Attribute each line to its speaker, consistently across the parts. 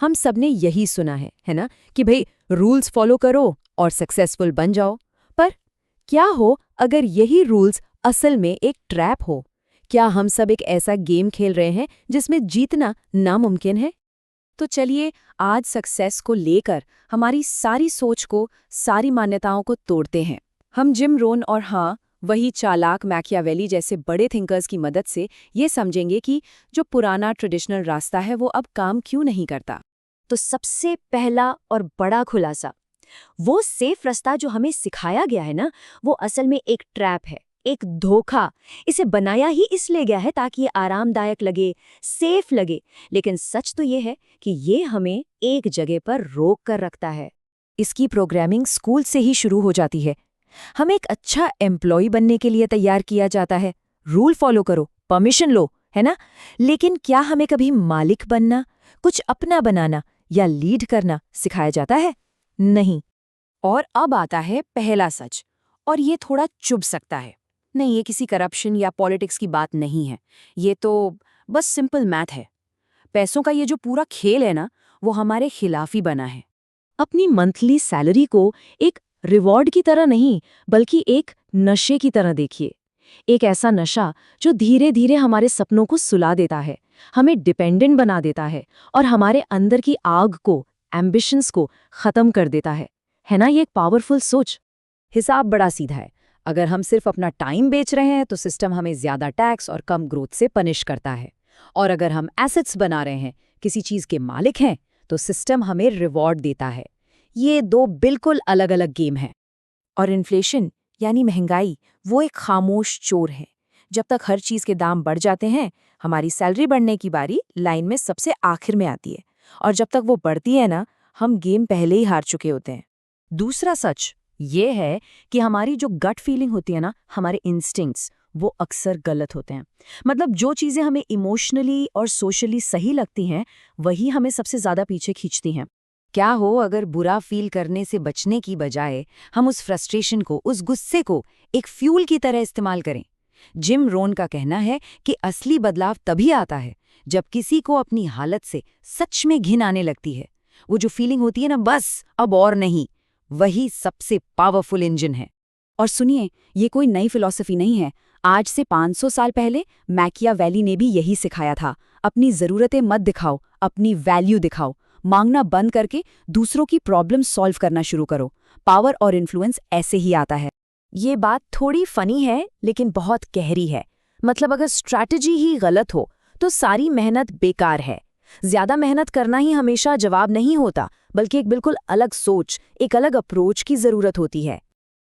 Speaker 1: हम सबने यही सुना है ना, कि भाई रूल्स फॉलो करो और सक्सेसफुल बन जाओ। पर क्या हो अगर यही रूल्स असल में एक ट्रैप हो? क्या हम सब एक ऐसा गेम खेल रहे हैं जिसमें जीतना नामुमकिन है? तो चलिए आज सक्सेस को लेकर हमारी सारी सोच को, सारी मान्यताओं को तोड़ते हैं। हम जिम रोन और हाँ, वही चालाक मैकियावेली जैसे बड़े थिंकर्स की मदद से ये समझेंगे कि जो पुराना ट्रेडिशनल रास्ता है वो अब काम क्यों नहीं करता।
Speaker 2: तो सबसे पहला और बड़ा खुलासा, वो सेफ रास्ता जो हमें सिखाया गया है ना, वो असल में एक ट्रैप है, एक धोखा। इसे बनाया ही इसलिए गया है ताकि ये आरामदायक लगे, सेफ लगे, लेकिन सच तो ये है कि ये हमें एक जगह पर रोक कर रखता है।
Speaker 1: इसकी प्रोग्रामिंग स्कूल से ही शुरू हो जाती है। हमें एक अच्छा एम्प्लॉय बनने के लिए तैयार किया जाता है, रूल फॉलो करो, परमिशन लो, है ना? लेकिन क्या हमें कभी मालिक बनना, कुछ अपना बनाना या लीड करना सिखाया जाता है? नहीं। और अब आता है पहला सच, और ये थोड़ा चुभ सकता है। नहीं, ये किसी करप्शन या पॉलिटिक्स की बात नहीं है, ये तो बस सिंपल मैथ है। पैसों का ये जो पूरा खेल है ना, वो हमारे खिलाफ ही बना है।
Speaker 2: अपनी मंथली सैलरी को एक रिवॉर्ड की तरह नहीं, बल्कि एक नशे की तरह देखिए। एक ऐसा नशा जो धीरे धीरे हमारे सपनों को सुला देता है, हमें डिपेंडेंट बना देता है और हमारे अंदर की आग को, एम्बिशंस को खत्म कर देता है ना? ये एक पावरफुल सोच।
Speaker 1: हिसाब बड़ा सीधा है। अगर हम सिर्फ अपना टाइम बेच रहे हैं तो सिस्टम हमें ज्यादा टैक्स और कम ग्रोथ से पनिश करता है। और अगर हम एसेट्स बना रहे हैं, किसी चीज के मालिक हैं, तो सिस्टम हमें रिवॉर्ड देता है। ये दो बिल्कुल अलग अलग गेम हैं। और इन्फ्लेशन यानी महंगाई, वो एक खामोश चोर है। जब तक हर चीज के दाम बढ़ जाते हैं, हमारी सैलरी बढ़ने की बारी लाइन में सबसे आखिर में आती है। और जब तक वो बढ़ती है ना, हम गेम पहले ही हार चुके होते हैं। दूसरा सच ये है कि हमारी जो गट फीलिंग होती है ना, हमारे इंस्टिंक्ट्स, वो अक्सर गलत होते हैं। मतलब जो चीजें हमें इमोशनली और सोशली सही लगती हैं, वही हमें सबसे ज्यादा पीछे खींचती हैं। क्या हो अगर बुरा फील करने से बचने की बजाय हम उस फ्रस्ट्रेशन को, उस गुस्से को एक फ्यूल की तरह इस्तेमाल करें? जिम रोन का कहना है कि असली बदलाव तभी आता है जब किसी को अपनी हालत से सच में घिन आने लगती है। वो जो फीलिंग होती है ना, बस अब और नहीं, वही सबसे पावरफुल इंजन है। और सुनिए, ये कोई नई फिलॉसफी नहीं है। आज से 500 साल पहले मैकियावेली ने भी यही सिखाया था। अपनी ज़रूरतें मत दिखाओ, अपनी वैल्यू दिखाओ। मांगना बंद करके दूसरों की प्रॉब्लम सॉल्व करना शुरू करो। पावर और इन्फ्लुएंस ऐसे ही आता है। ये बात थोड़ी फनी है, लेकिन बहुत गहरी है। मतलब अगर स्ट्रैटेजी ही गलत हो तो सारी मेहनत बेकार है। ज्यादा मेहनत करना ही हमेशा जवाब नहीं होता, बल्कि एक बिल्कुल अलग सोच, एक अलग अप्रोच की जरूरत होती है।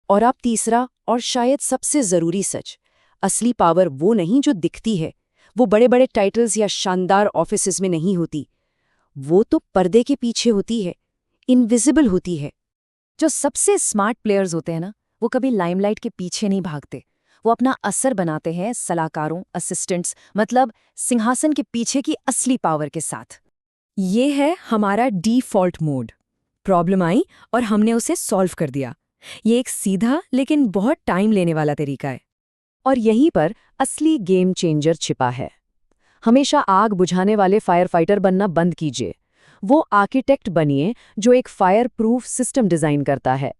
Speaker 1: और अब तीसरा और शायद सबसे जरूरी सच, असली पावर वो नहीं जो दिखती है, वो बड़े बड़े टाइटल्स या शानदार ऑफिसेज में नहीं होती। वो तो पर्दे के पीछे होती है, इनविजिबल होती है। जो सबसे स्मार्ट प्लेयर्स होते हैं ना, वो कभी लाइमलाइट के पीछे नहीं भागते। वो अपना असर बनाते हैं सलाहकारों, असिस्टेंट्स, मतलब सिंहासन के पीछे की असली पावर के साथ। ये है हमारा डिफ़ॉल्ट मोड। प्रॉब्लम आई और हमने उसे सॉल्व कर दिया। ये एक सीधा लेकिन बहुत टाइम लेने वाला तरीका है। और यहीं पर असली गेम चेंजर छिपा है। हमेशा आग बुझाने वाले फायर फाइटर बनना बंद कीजिए। वो आर्किटेक्ट बनिए जो एक फायर प्रूफ सिस्टम डिज़ाइन करता है।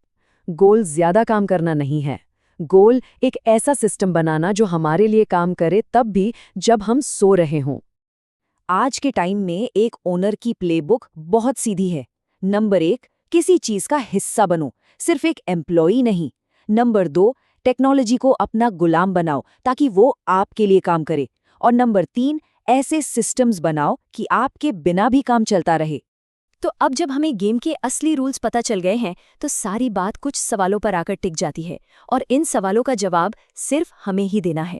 Speaker 1: गोल ज़्यादा काम करना नहीं है। गोल एक ऐसा सिस्टम बनाना जो हमारे लिए काम करे तब भी जब हम सो रहे हों। आज के टाइम में एक ओनर की प्लेबुक बहुत सीधी है। नंबर 1, किसी चीज का हिस्सा बनो, सिर्फ एक एम्प्लॉई नहीं। नंबर 2, टेक्नोलॉजी को अपना गुलाम बनाओ ताकि वो आपके लिए काम करे। और नंबर 3, ऐसे सिस्टम्स बनाओ कि आपके बिना भी काम चलता रहे। तो अब जब हमें गेम के असली रूल्स पता चल गए हैं, तो सारी बात कुछ सवालों पर आकर टिक जाती है। और इन सवालों का जवाब सिर्फ हमें ही देना है।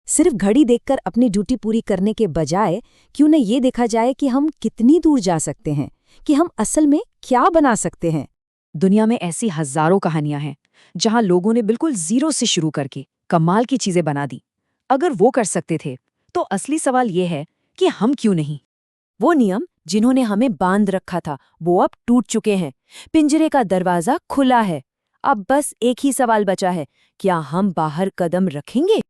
Speaker 1: सिर्फ घड़ी देखकर अपनी ड्यूटी पूरी करने के बजाय क्यों न ये देखा जाए कि हम कितनी दूर जा सकते हैं, कि हम असल में क्या बना सकते हैं। दुनिया में ऐसी हजारों कहानियां हैं जहां लोगों ने बिल्कुल जीरो से शुरू करके कमाल की चीजें बना दी। अगर वो कर सकते थे, तो असली सवाल ये है कि हम क्यों नहीं। वो नियम जिन्होंने हमें बांध रखा था, वो अब टूट चुके हैं। पिंजरे का दरवाजा खुला है। अब बस एक ही सवाल बचा है, क्या हम बाहर कदम रखेंगे?